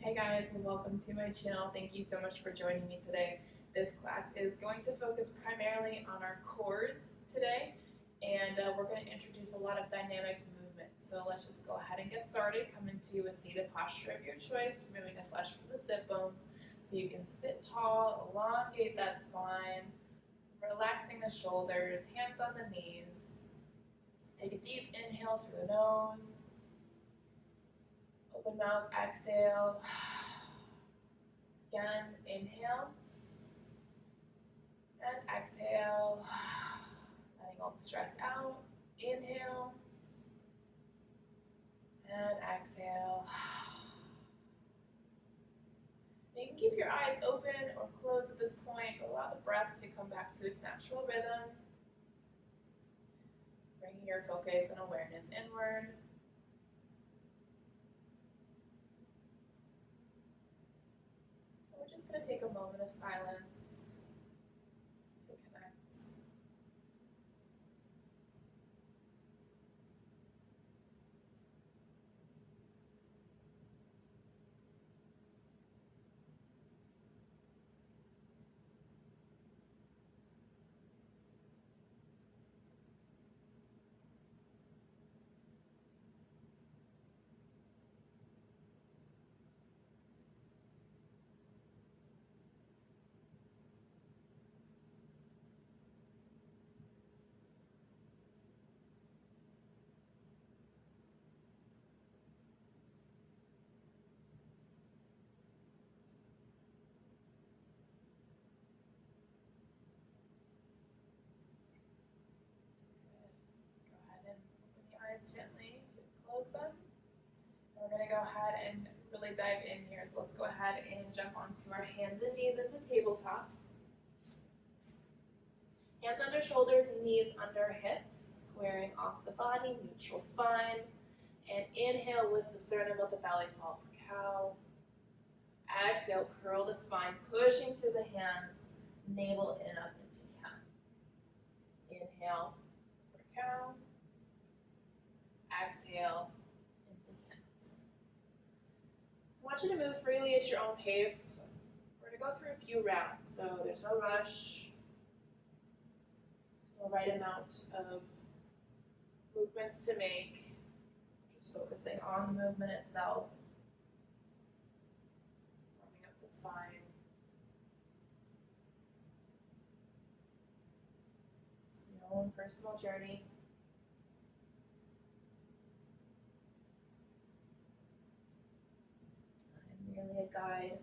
Hey guys, and welcome to my channel. Thank you so much for joining me today. This class is going to focus primarily on our cores today, and we're going to introduce a lot of dynamic movement. So let's just go ahead and get started. Come into a seated posture of your choice, removing the flesh from the sit bones so you can sit tall, elongate that spine, relaxing the shoulders, hands on the knees. Take a deep inhale through the nose. Open mouth, exhale. Again, inhale and exhale, letting all the stress out. Inhale and exhale. You can keep your eyes open or closed at this point, but allow the breath to come back to its natural rhythm. Bringing your focus and awareness inward. We're just going to take a moment of silence to connect. Gently close them. And we're going to go ahead and really dive in here. So let's go ahead and jump onto our hands and knees into tabletop. Hands under shoulders, knees under hips, squaring off the body, neutral spine. And inhale with the sternum of the belly, fall for cow. Exhale, curl the spine, pushing through the hands, navel in up into cat. Inhale for cow. Exhale into Kent. I want you to move freely at your own pace. We're going to go through a few rounds, so there's no rush. There's no right amount of movements to make. Just focusing on the movement itself. Warming up the spine. This is your own personal journey. Merely a guide.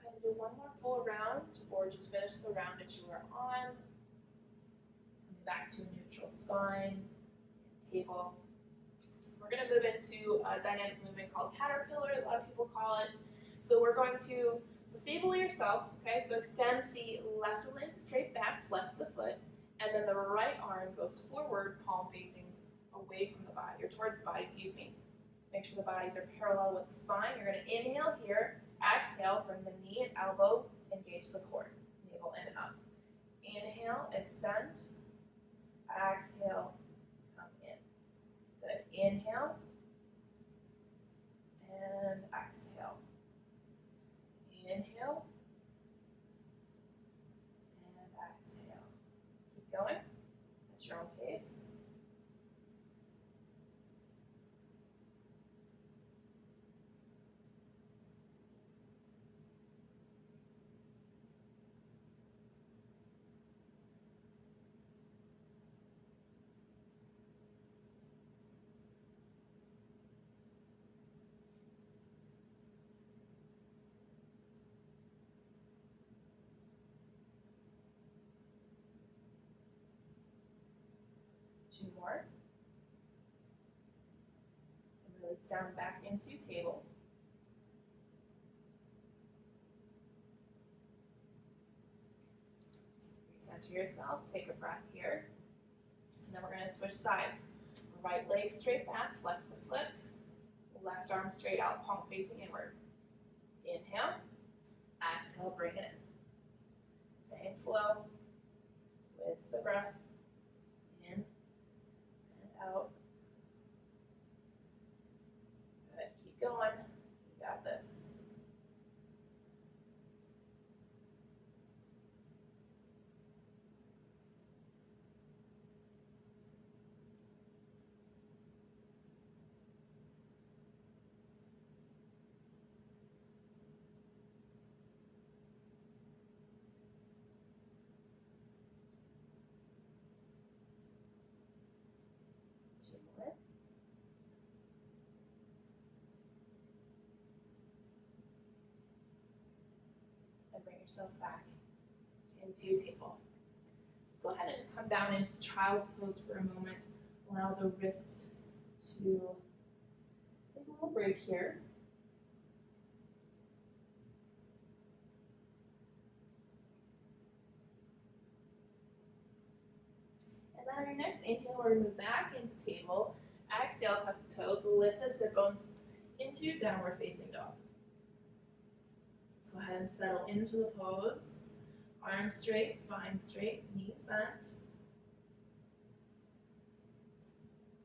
And do one more full round, or just finish the round that you are on. Coming back to a neutral spine, table. We're going to move into a dynamic movement called caterpillar, a lot of people call it. So we're going to, stable yourself, okay? So extend the left leg straight back, flex the foot, and then the right arm goes forward, palm facing away from the body, or towards the body, excuse me. Make sure the bodies are parallel with the spine. You're going to inhale here, exhale, bring the knee and elbow, engage the core, navel in and up. Inhale, extend, exhale, come in. Good. Inhale and exhale. Inhale and exhale. Keep going at your own pace. Two more. And release down back into table. Recenter yourself. Take a breath here. And then we're gonna switch sides. Right leg straight back, flex the foot. Left arm straight out, palm facing inward. Inhale, exhale, bring it in. Same flow with the breath. In and out. Good, keep going. You got this. Two more. And bring yourself back into table. Let's go ahead and just come down into child's pose for a moment. Allow the wrists to take a little break here. And then on your next inhale, we're going to move back into table. Exhale, tuck the toes, lift the sit bones into downward facing dog. Let's go ahead and settle into the pose. Arms straight, spine straight, knees bent.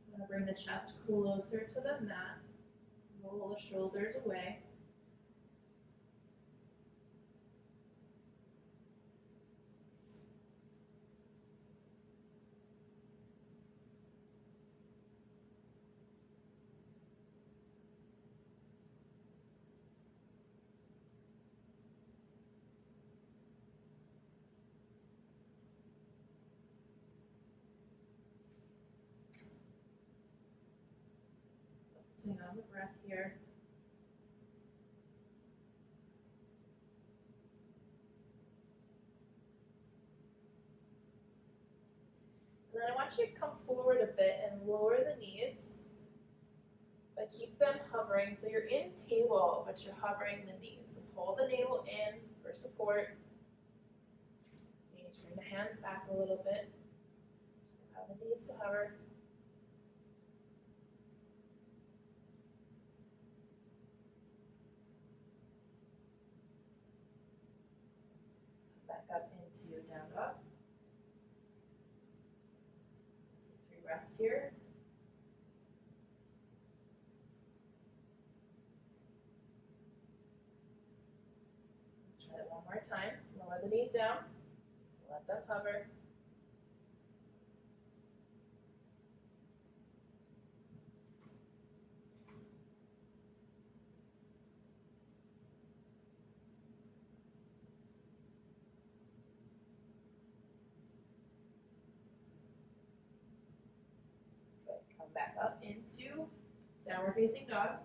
I'm going to bring the chest closer to the mat. Roll the shoulders away. Focusing on the breath here. And then I want you to come forward a bit and lower the knees, but keep them hovering. So you're in table, but you're hovering the knees. So pull the navel in for support. You need to bring the hands back a little bit. So allow the knees to hover. Back up into down dog. Take 3 breaths here. Let's try that one more time. Lower the knees down. Let them hover. Good. Come back up into downward facing dog.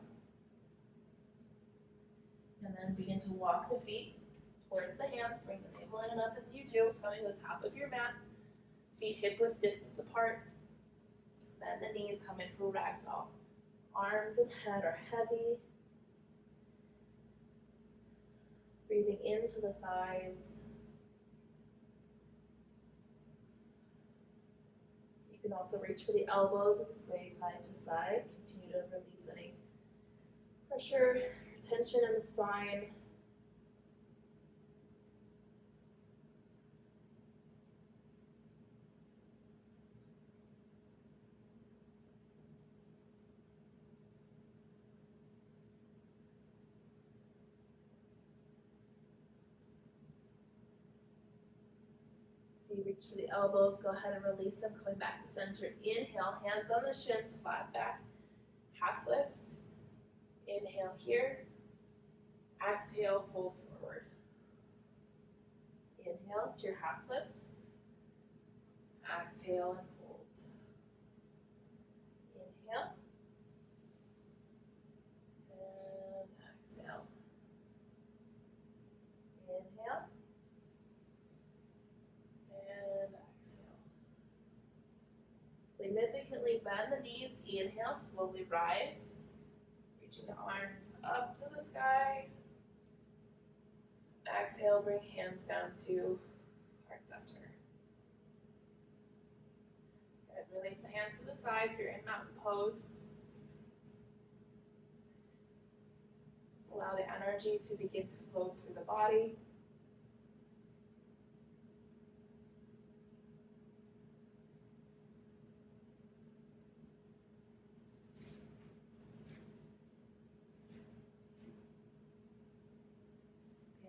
And then begin to walk the feet towards the hands. Bring the navel in and up as you do. Coming to the top of your mat. Feet hip width distance apart. Bend the knees, come in for ragdoll. Arms and head are heavy. Breathing into the thighs. You can also reach for the elbows and sway side to side. Continue to release any pressure, tension in the spine. You reach for the elbows, go ahead and release them, coming back to center. Inhale, hands on the shins, flat back, half lift. Inhale here. Exhale, fold forward. Inhale to your half lift. Exhale and fold. Inhale. And exhale. Inhale. And exhale. Significantly bend the knees. Inhale, slowly rise. Reaching the arms up to the sky. Exhale, bring hands down to heart center. Good. And release the hands to the sides. You're in mountain pose. Just allow the energy to begin to flow through the body.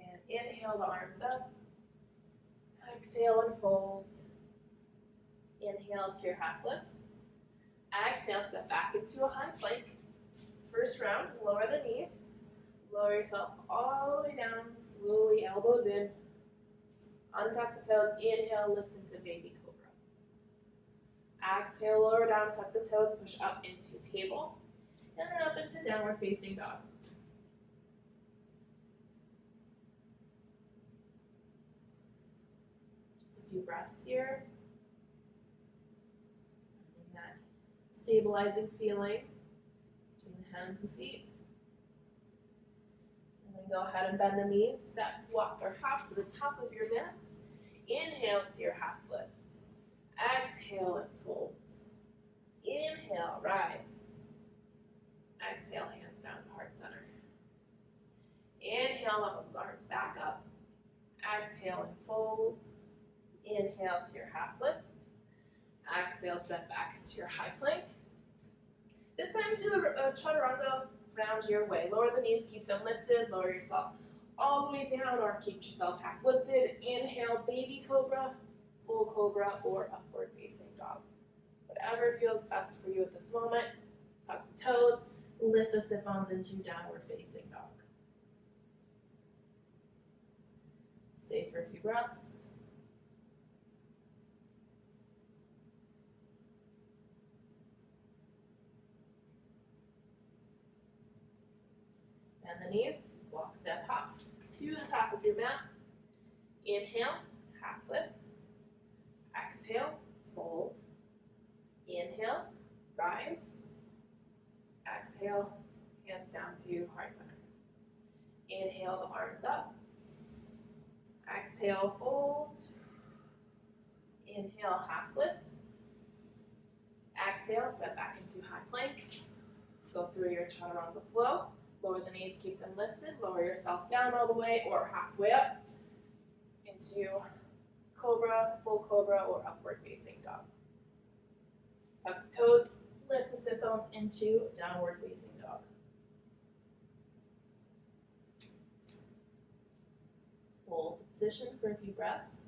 And inhale the arms up. Exhale and fold. Inhale to your half lift. Exhale, step back into a high plank. First round, lower the knees. Lower yourself all the way down, slowly, elbows in. Untuck the toes, inhale, lift into baby cobra. Exhale, lower down, tuck the toes, push up into table. And then up into downward facing dog. Just a few breaths here. And that stabilizing feeling between the hands and feet. And then go ahead and bend the knees, step, walk, or hop to the top of your mat. Inhale to your half lift. Exhale and fold. Inhale, rise. Exhale, hands down to heart center. Inhale, level those arms back up. Exhale and fold. Inhale to your half lift. Exhale, step back into your high plank. This time do the chaturanga round your way. Lower the knees, keep them lifted. Lower yourself all the way down or keep yourself half lifted. Inhale, baby cobra, full cobra, or upward facing dog. Whatever feels best for you at this moment. Tuck the toes, lift the sit bones into downward facing dog. Stay for a few breaths. Bend the knees, walk, step, hop to the top of your mat. Inhale, half lift. Exhale, fold. Inhale, rise. Exhale, hands down to heart center. Inhale the arms up. Exhale, fold. Inhale, half lift. Exhale, step back into high plank. Go through your chaturanga flow. Lower the knees, keep them lifted. Lower yourself down all the way or halfway up into cobra, full cobra, or upward facing dog. Tuck the toes, lift the sit bones into downward facing dog. Hold the position for a few breaths.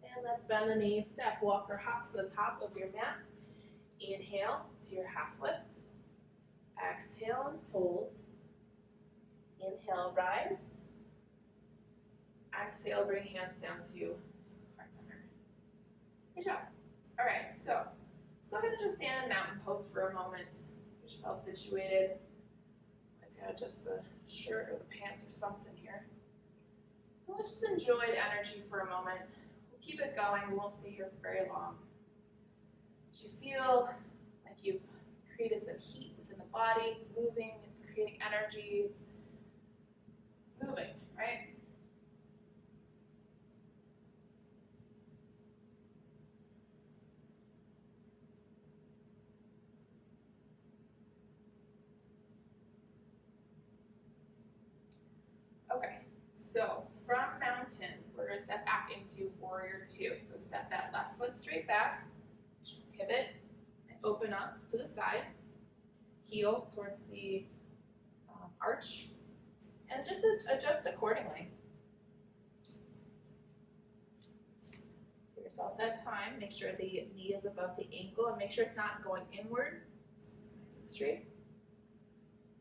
And let's bend the knees, step, walk, or hop to the top of your mat. Inhale to your half lift. Exhale and fold. Inhale, rise. Exhale, bring hands down to heart center. Good job. All right, so let's go ahead and just stand in mountain pose for a moment. Get yourself situated. I just gotta adjust the shirt or the pants or something here. And let's just enjoy the energy for a moment. We'll keep it going. We won't stay here for very long. As you feel like you've created some heat within the body, it's moving, it's creating energy, it's moving, right? Okay, so from mountain, we're going to step back into warrior two. So step that left foot straight back, pivot, and open up to the side, heel towards the arch, and just adjust accordingly. Give yourself that time. Make sure the knee is above the ankle, and make sure it's not going inward. So it's nice and straight.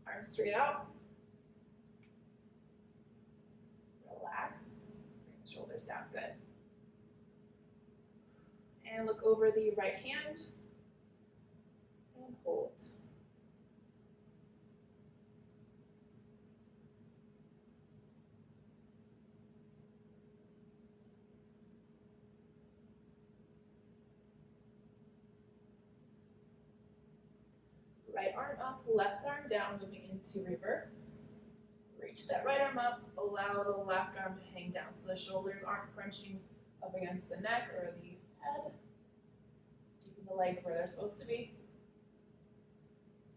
Arms straight out. Relax. Bring the shoulders down. Good. And look over the right hand and hold. arm up, left arm down, moving into reverse. Reach that right arm up, allow the left arm to hang down so the shoulders aren't crunching up against the neck or the head. Keeping the legs where they're supposed to be.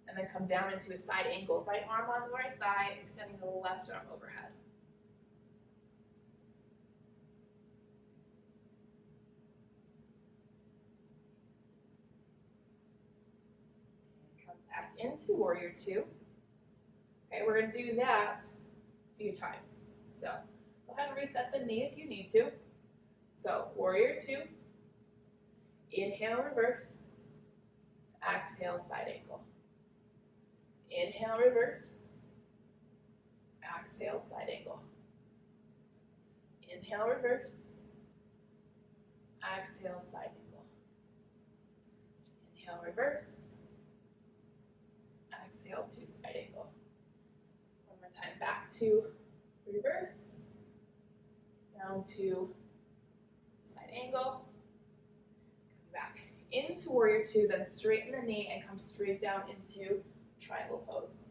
And then come down into a side angle. Right arm on the right thigh, extending the left arm overhead. And come back into warrior two. Okay, we're gonna do that a few times. So go ahead and reset the knee if you need to. So warrior two, inhale, reverse, exhale, side angle. Inhale, reverse, exhale, side angle. Inhale, reverse, exhale, side angle. Inhale, reverse, exhale to side angle. One more time, back to reverse, down to side angle, come back into warrior two, then straighten the knee and come straight down into triangle pose.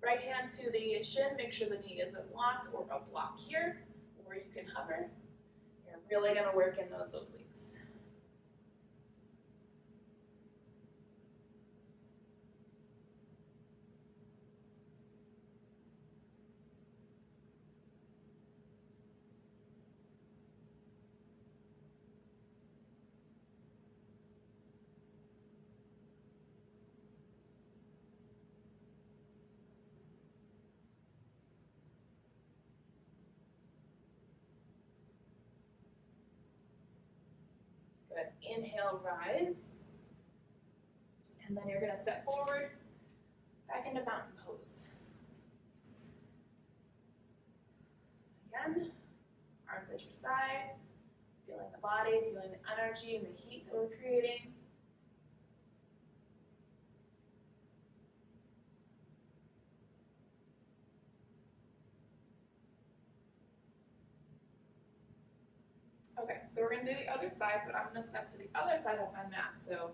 Right hand to the shin, make sure the knee isn't locked or a block here, or you can hover. You're really gonna work in those obliques. Good. Inhale, rise. And then you're going to step forward, back into mountain pose. Again, arms at your side, feeling the body, feeling the energy and the heat that we're creating. Okay, so we're going to do the other side, but I'm going to step to the other side of my mat so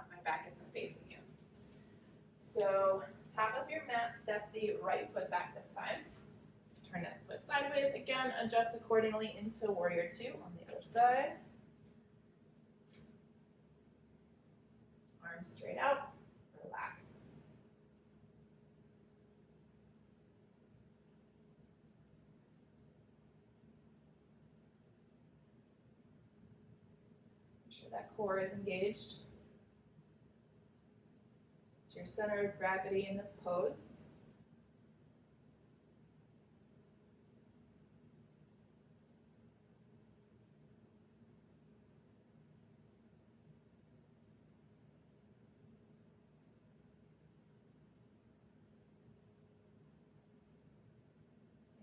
my back isn't facing you. So top of your mat, step the right foot back this time. Turn that foot sideways. Again, adjust accordingly into warrior two on the other side. Arms straight out, relax. Make sure that core is engaged. It's your center of gravity in this pose.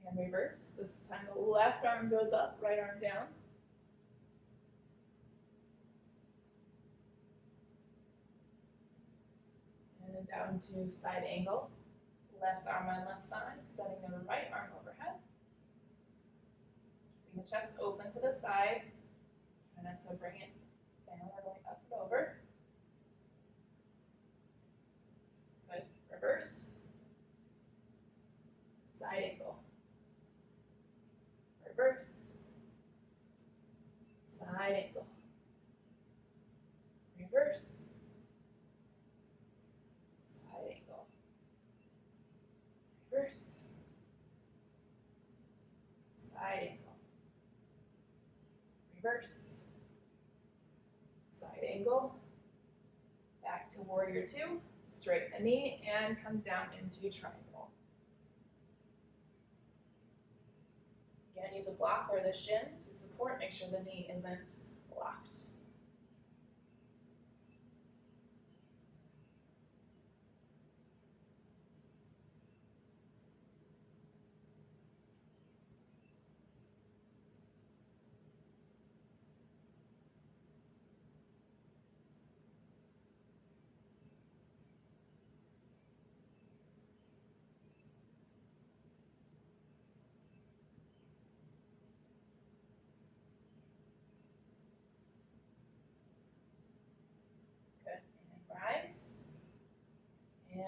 And reverse. This time the left arm goes up, right arm down. And down to side angle. Left arm on left thigh, setting the right arm overhead. Keeping the chest open to the side. Try not to bring it down, we're going up and over. Good. Reverse. Side angle. Reverse. Side angle. Reverse. Side angle. Reverse. Side angle. Reverse. Side angle. Back to warrior two. Straighten the knee and come down into triangle. Again, use a block or the shin to support. Make sure the knee isn't locked.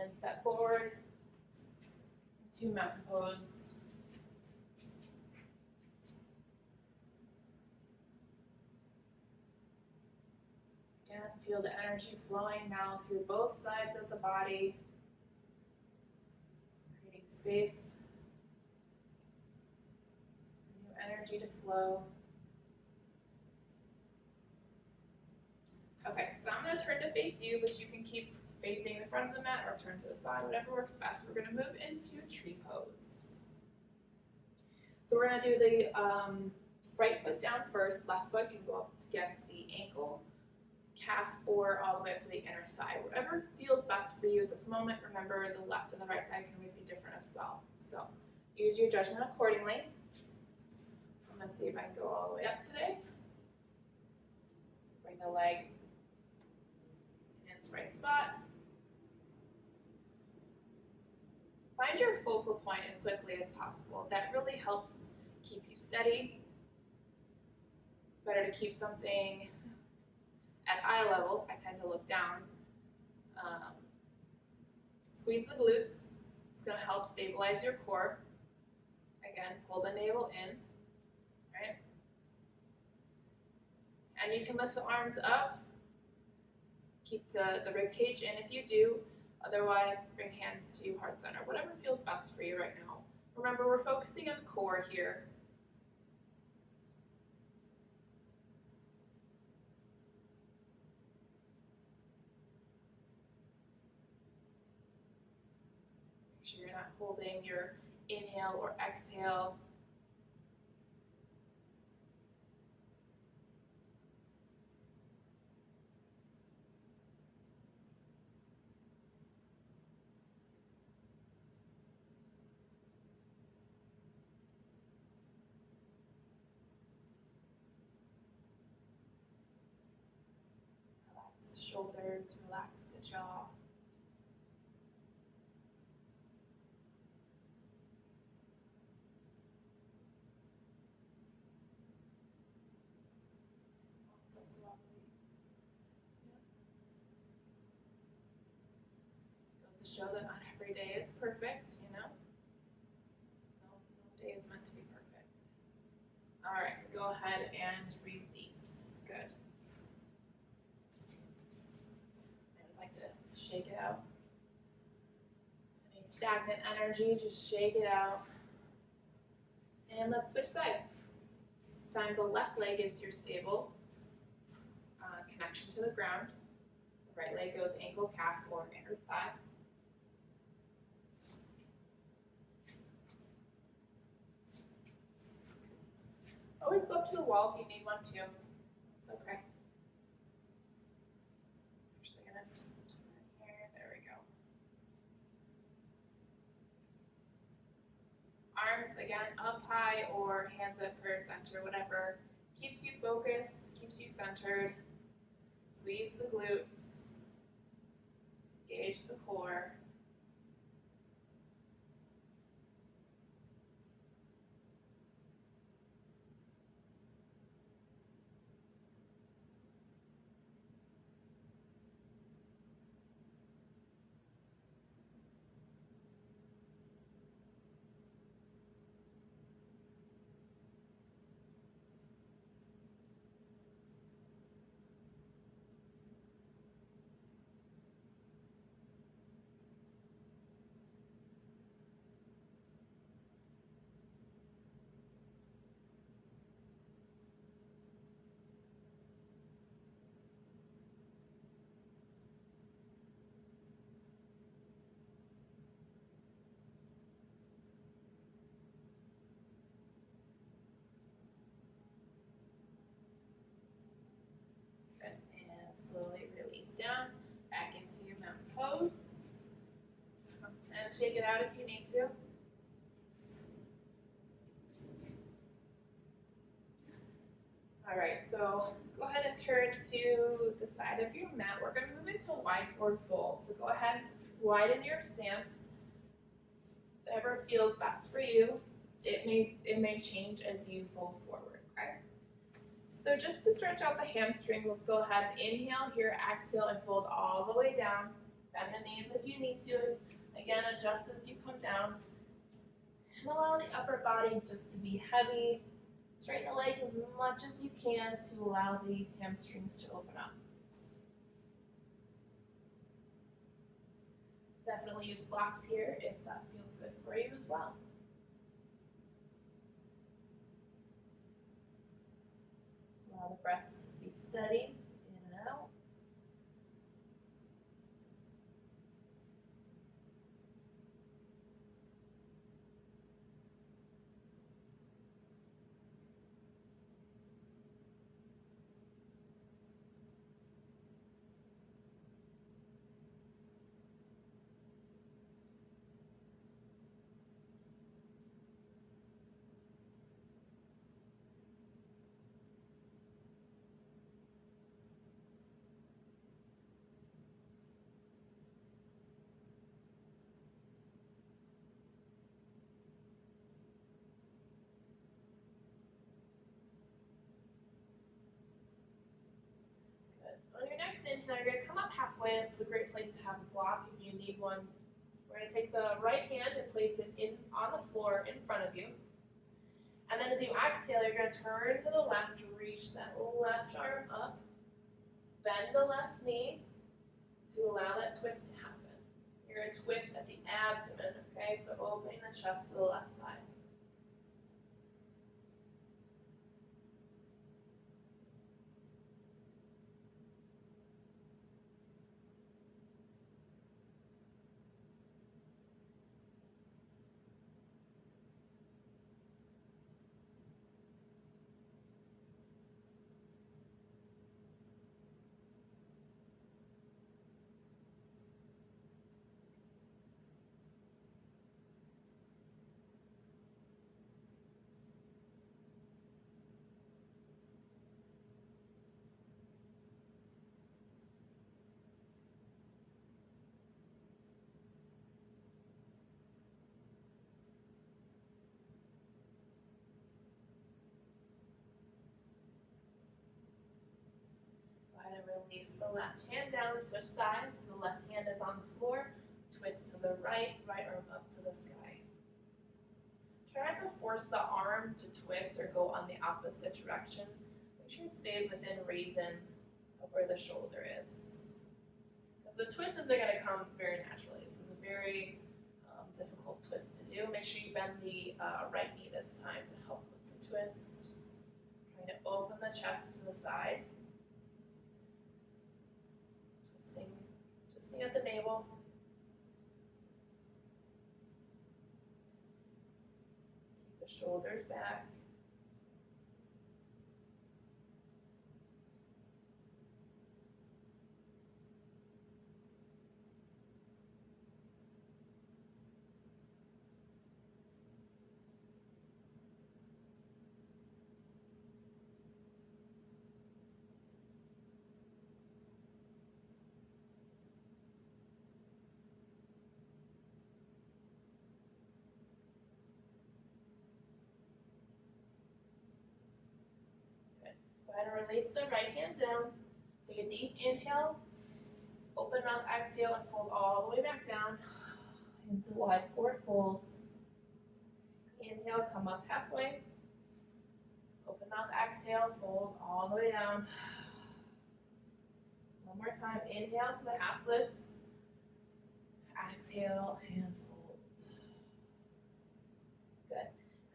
And step forward into mountain pose. Again, feel the energy flowing now through both sides of the body, creating space, new energy to flow. Okay, so I'm going to turn to face you, but you can keep facing the front of the mat or turn to the side, whatever works best. We're going to move into tree pose. So we're going to do the right foot down first, left foot can go up against the ankle, calf, or all the way up to the inner thigh. Whatever feels best for you at this moment. Remember, the left and the right side can always be different as well. So use your judgment accordingly. I'm going to see if I can go all the way up today. So bring the leg in its right spot. Find your focal point as quickly as possible. That really helps keep you steady. It's better to keep something at eye level. I tend to look down. Squeeze the glutes. It's going to help stabilize your core. Again, pull the navel in. Right? And you can lift the arms up. Keep the rib cage in if you do. Otherwise, bring hands to heart center. Whatever feels best for you right now. Remember, we're focusing on the core here. Make sure you're not holding your inhale or exhale. Relax the shoulders, relax the jaw. So it's lovely. Yeah. Goes to show that not every day is perfect, you know? No day is meant to be perfect. All right, go ahead and release. Good. I just like to shake it out. Any stagnant energy, just shake it out. And let's switch sides. This time the left leg is your stable connection to the ground. The right leg goes ankle, calf, or inner thigh. Always go up to the wall if you need one too. It's okay. Actually gonna turn here. There we go. Arms again up high or hands at prayer center, whatever keeps you focused, keeps you centered. Squeeze the glutes. Engage the core. Slowly release down, back into your mountain pose. And shake it out if you need to. All right, so go ahead and turn to the side of your mat. We're going to move into wide forward fold. So go ahead, widen your stance. Whatever feels best for you. It may change as you fold forward, okay? So just to stretch out the hamstring, let's go ahead and inhale here, exhale, and fold all the way down. Bend the knees if you need to. Again, adjust as you come down. And allow the upper body just to be heavy. Straighten the legs as much as you can to allow the hamstrings to open up. Definitely use blocks here if that feels good for you as well. Allow the breath to be steady, in and out. On your next inhale, you're going to come up halfway. This is a great place to have a block if you need one. We're going to take the right hand and place it on the floor in front of you. And then as you exhale, you're going to turn to the left, reach that left arm up, bend the left knee to allow that twist to happen. You're going to twist at the abdomen, okay? So opening the chest to the left side. And release the left hand down, switch sides. The left hand is on the floor. Twist to the right, right arm up to the sky. Try not to force the arm to twist or go on the opposite direction. Make sure it stays within reason of where the shoulder is. Because the twists are going to come very naturally. This is a very difficult twist to do. Make sure you bend the right knee this time to help with the twist. Trying to open the chest to the side. Twisting at the navel. Keep the shoulders back. Go ahead and release the right hand down. Take a deep inhale. Open mouth, exhale, and fold all the way back down into wide forward fold. Inhale, come up halfway. Open mouth, exhale, fold all the way down. One more time. Inhale to the half lift. Exhale and fold. Good.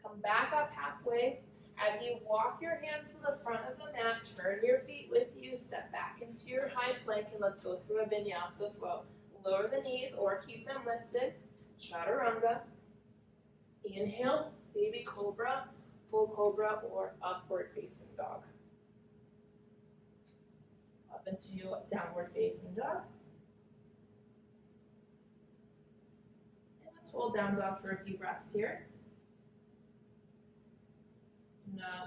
Come back up halfway. As you walk your hands to the front of the mat, turn your feet with you, step back into your high plank, and let's go through a vinyasa flow. Lower the knees or keep them lifted. Chaturanga. Inhale, baby cobra, full cobra, or upward facing dog. Up into downward facing dog. And let's hold down dog for a few breaths here.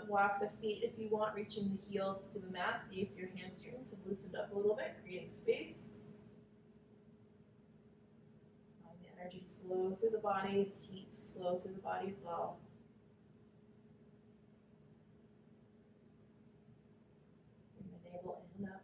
Walk the feet if you want, reaching the heels to the mat. See if your hamstrings have loosened up a little bit, creating space. Allow the energy to flow through the body, the heat to flow through the body as well. Bring the navel in and up.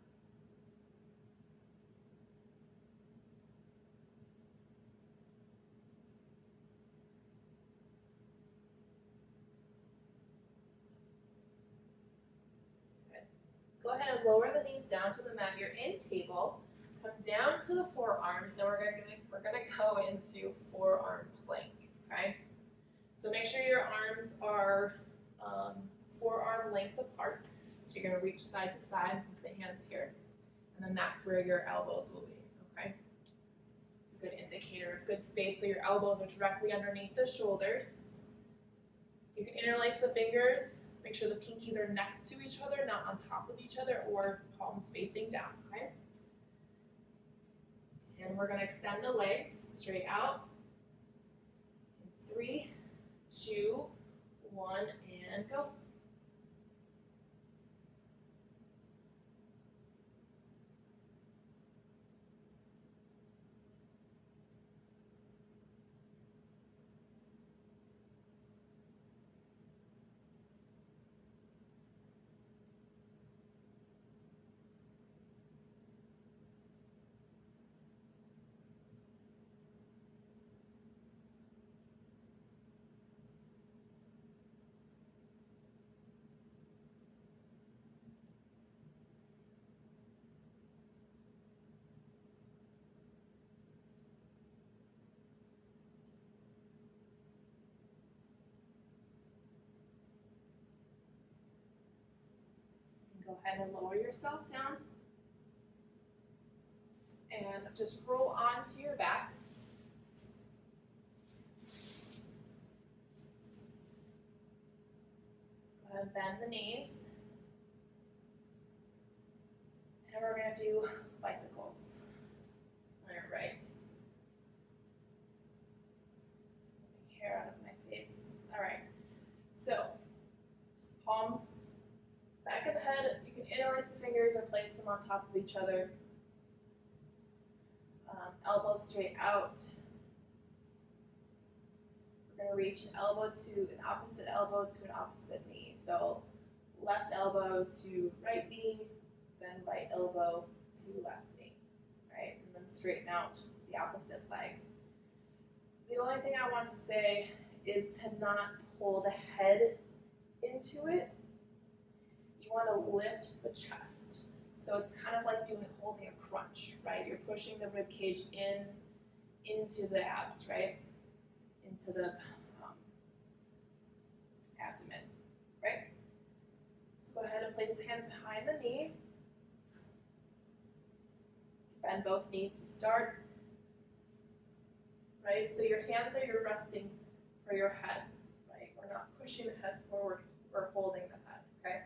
lower the knees down to the mat. You're in table. Come down to the forearms, and we're gonna go into forearm plank. Okay. So make sure your arms are forearm length apart. So you're gonna reach side to side with the hands here, and then that's where your elbows will be. Okay. It's a good indicator of good space. So your elbows are directly underneath the shoulders. You can interlace the fingers. Make sure the pinkies are next to each other, not on top of each other, or palms facing down, okay? And we're gonna extend the legs straight out. 3, 2, 1, and go. Go ahead and lower yourself down. And just roll onto your back. Go ahead and bend the knees. And we're going to do bicycles. All right. Just moving hair out of my face. All right. So, palms back of the head. You can interlace the fingers or place them on top of each other. Elbows straight out. We're going to reach an elbow to an opposite elbow to an opposite knee. So left elbow to right knee, then right elbow to left knee, right? And then straighten out the opposite leg. The only thing I want to say is to not pull the head into it. You want to lift the chest. So it's kind of like holding a crunch, right? You're pushing the rib cage into the abs, right? Into the abdomen, right? So go ahead and place the hands behind the knee. Bend both knees to start, right? So your hands are your resting for your head, right? We're not pushing the head forward, we're holding the head, okay?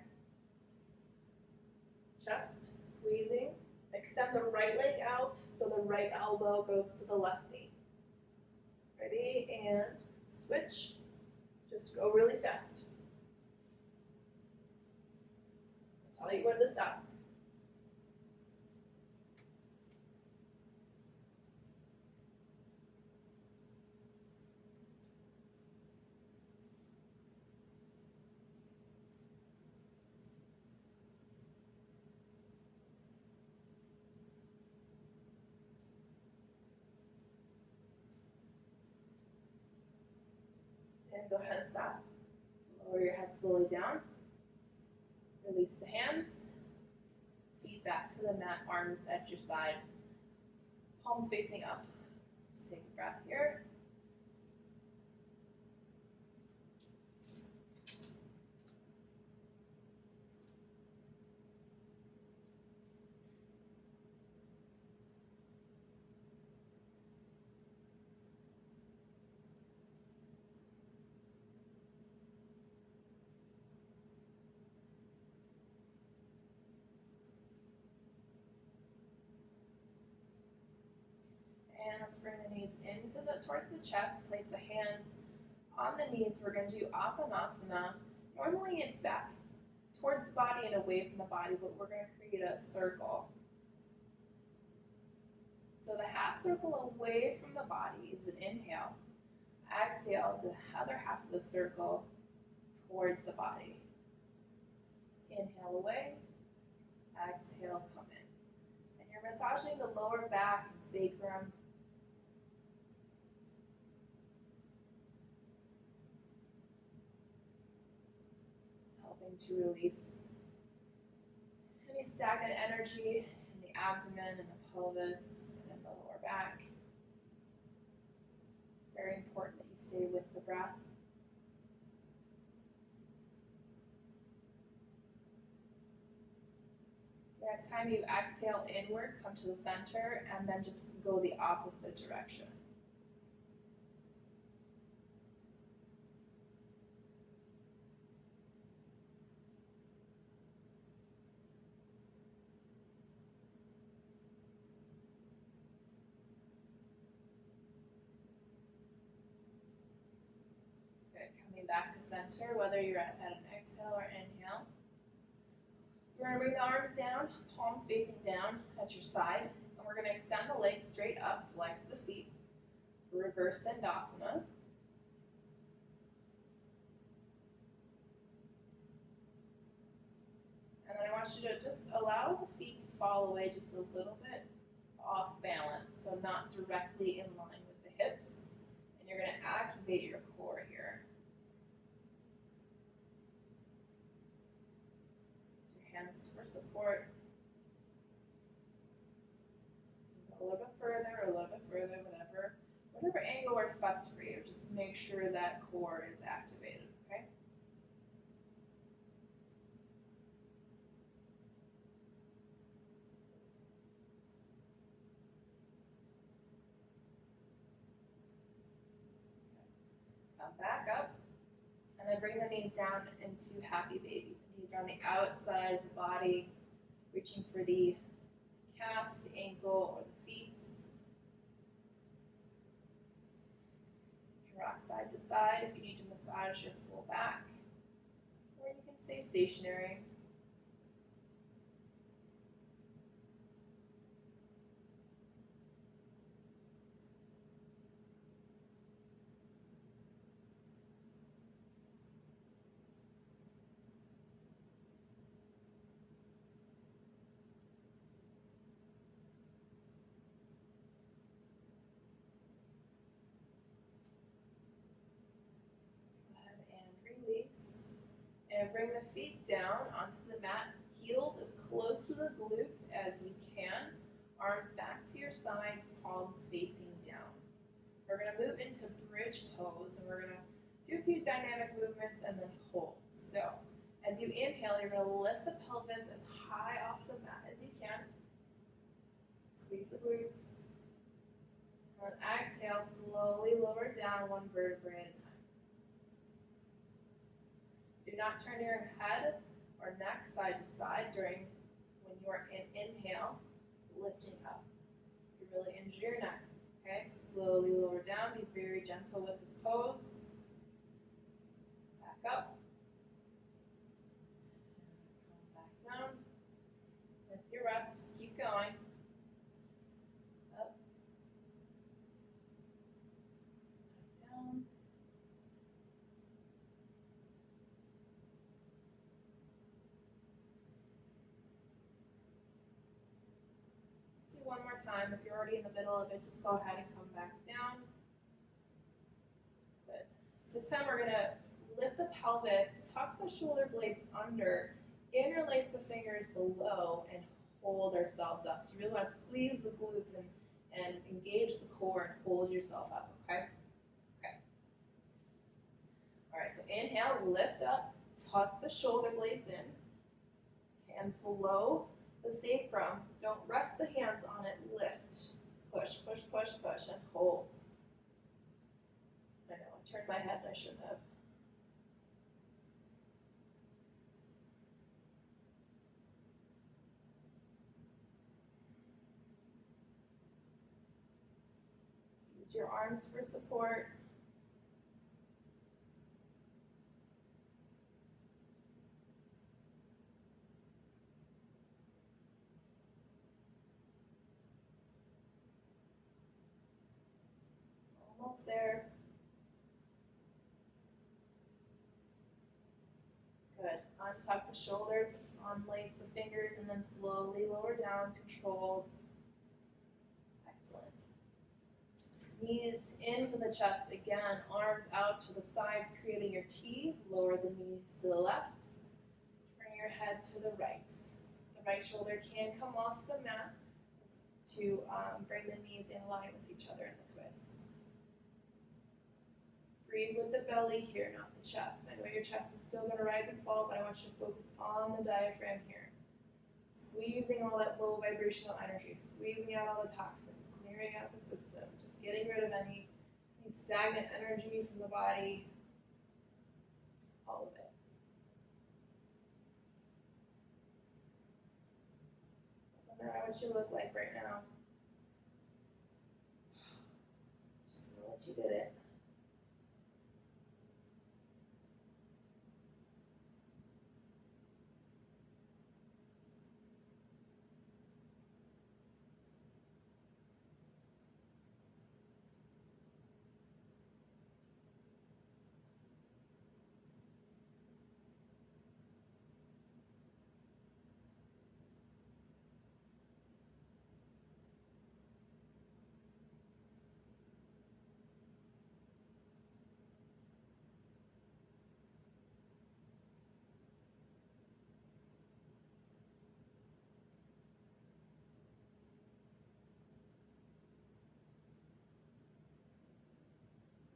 Chest, squeezing. Extend the right leg out so the right elbow goes to the left knee. Ready? And switch. Just go really fast. I'll tell you when to stop. And go ahead and stop. Lower your head slowly down. Release the hands. Feet back to the mat, arms at your side. Palms facing up. Just take a breath here. And let's bring the knees towards the chest. Place the hands on the knees. We're going to do Apanasana. Normally it's back towards the body and away from the body, but we're going to create a circle. So the half circle away from the body is an inhale. Exhale, the other half of the circle towards the body. Inhale away. Exhale, come in. And you're massaging the lower back and sacrum. It's helping to release any Any stagnant energy in the abdomen and the pelvis and in the lower back. It's very important that you stay with the breath. Next time you exhale inward, come to the center, and then just go the opposite direction. Good, coming back to center, whether you're at an exhale or inhale. So we're going to bring the arms down, palms facing down at your side, and we're going to extend the legs straight up, flex the feet, reverse Dandasana. And then I want you to just allow the feet to fall away just a little bit off balance, so not directly in line with the hips. And you're going to activate your core here. Hands for support. Go a little bit further, whatever angle works best for you. Just make sure that core is activated, okay? Come back up, and then bring the knees down into happy baby. The knees are on the outside of the body, reaching for the calf, the ankle, or the feet. You can rock side to side if you need to massage your full back, or you can stay stationary. Release, and bring the feet down onto the mat, heels as close to the glutes as you can, arms back to your sides, palms facing down. We're going to move into bridge pose, and we're going to do a few dynamic movements and then hold. So as you inhale, you're going to lift the pelvis as high off the mat as you can, squeeze the glutes, and then exhale, slowly lower down one vertebrae at a time. Do not turn your head or neck side to side during when you are in inhale, lifting up. You really injure your neck. Okay, so slowly lower down. Be very gentle with this pose. Back up. Come back down. With your breath, just keep going. Up. Back down. One more time. If you're already in the middle of it, just go ahead and come back down. Good. This time we're going to lift the pelvis, tuck the shoulder blades under, interlace the fingers below, and hold ourselves up. So you really want to squeeze the glutes and engage the core and hold yourself up, okay? Okay. All right, so inhale, lift up, tuck the shoulder blades in, hands below the sacrum. Don't rest the hands on it. Lift. Push, push, push, push, and hold. I know, I turned my head and I shouldn't have. Use your arms for support. Almost there. Good. Untuck the shoulders, unlace the fingers, and then slowly lower down, controlled. Excellent. Knees into the chest again, arms out to the sides, creating your T. Lower the knees to the left. Turn your head to the right. The right shoulder can come off the mat to bring the knees in line with each other in the twist. Breathe with the belly here, not the chest. I know your chest is still going to rise and fall, but I want you to focus on the diaphragm here. Squeezing all that low vibrational energy, squeezing out all the toxins, clearing out the system, just getting rid of any stagnant energy from the body, all of it. Doesn't matter what you look like right now. Just know that you did it.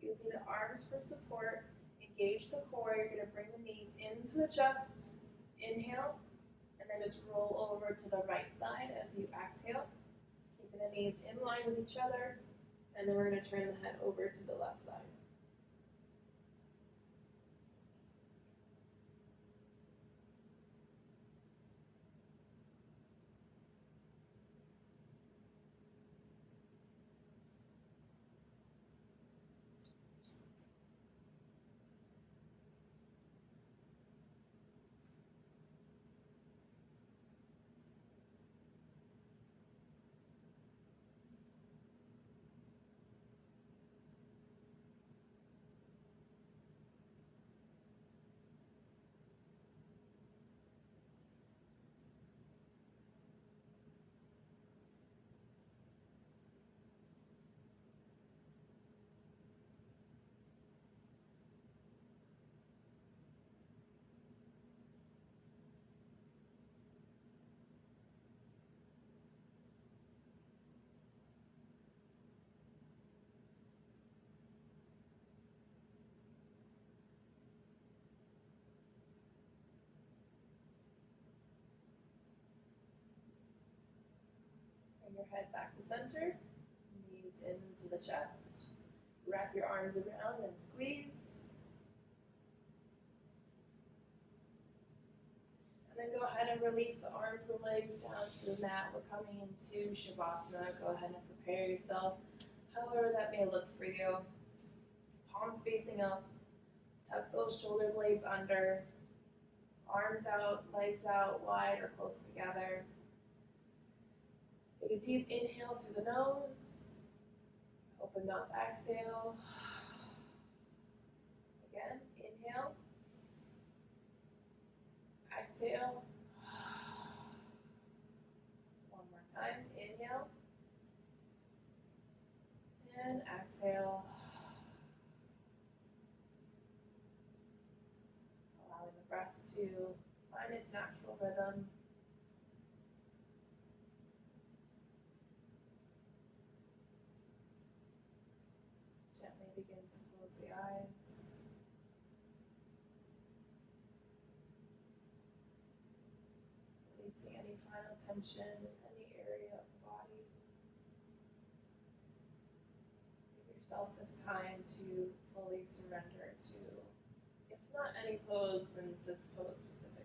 Using the arms for support, engage the core. You're going to bring the knees into the chest. Inhale, and then just roll over to the right side as you exhale. Keeping the knees in line with each other, and then we're going to turn the head over to the left side. Bring your head back to center, knees into the chest. Wrap your arms around and squeeze. And then go ahead and release the arms and legs down to the mat. We're coming into Shavasana. Go ahead and prepare yourself, however that may look for you. Palms facing up. Tuck those shoulder blades under. Arms out, legs out, wide or close together. Take a deep inhale through the nose. Open mouth, exhale. Again, inhale. Exhale. One more time, inhale. And exhale. Allowing the breath to find its natural rhythm. Gently begin to close the eyes. Releasing any final tension in any area of the body. Give yourself this time to fully surrender to, if not any pose, then this pose specifically.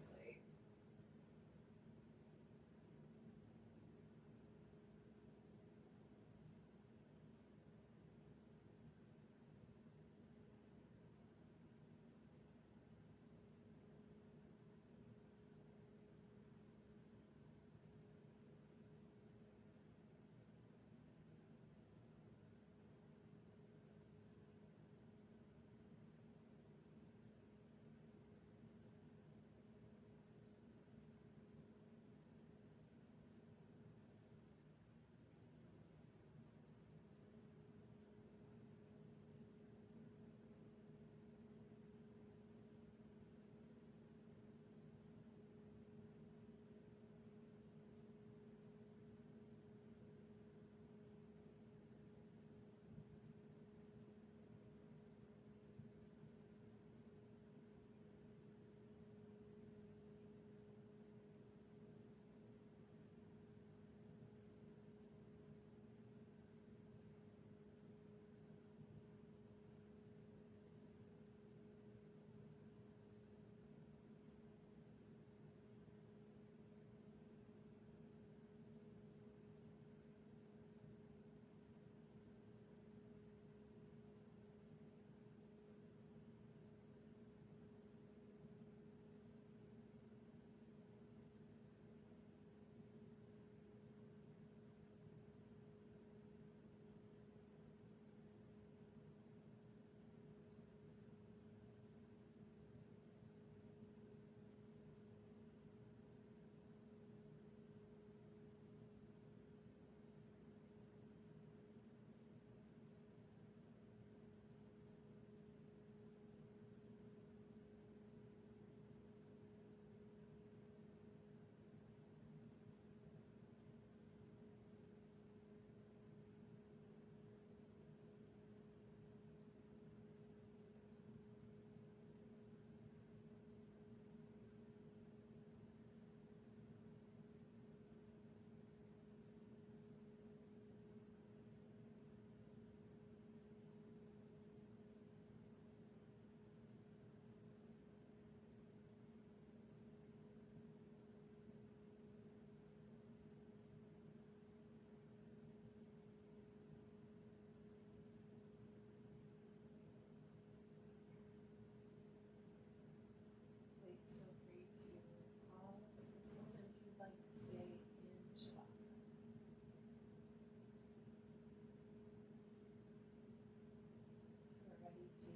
to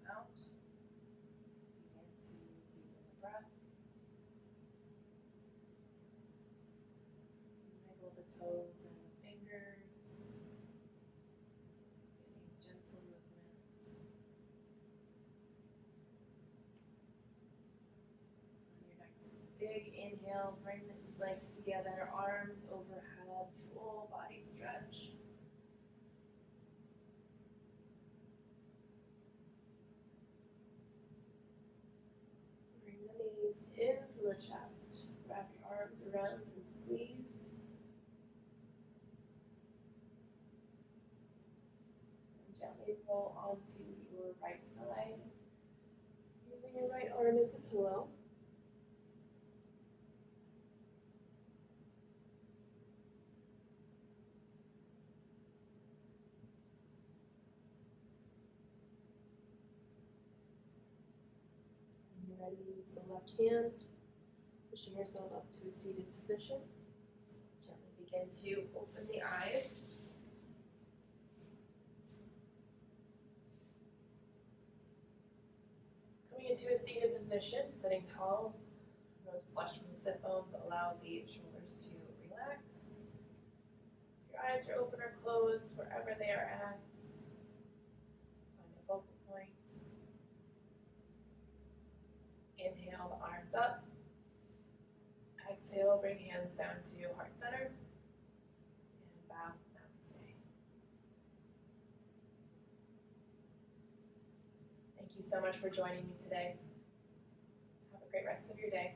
come out. Begin to deepen the breath. Wiggle the toes and the fingers. Getting gentle movement. On your next big inhale, bring the legs together, arms overhead, full body stretch. Bring the knees into the chest. Wrap your arms around and squeeze. And gently roll onto your right side, using your right arm as a pillow. When you're ready, use the left hand, pushing yourself up to a seated position. Gently begin to open the eyes. Coming into a seated position, sitting tall, nose flush from the sit bones, allow the shoulders to relax. Your eyes are open or closed, wherever they are at. Find a focal point. Inhale, the arms up. Exhale, bring hands down to heart center. And bow, namaste. Thank you so much for joining me today. Have a great rest of your day.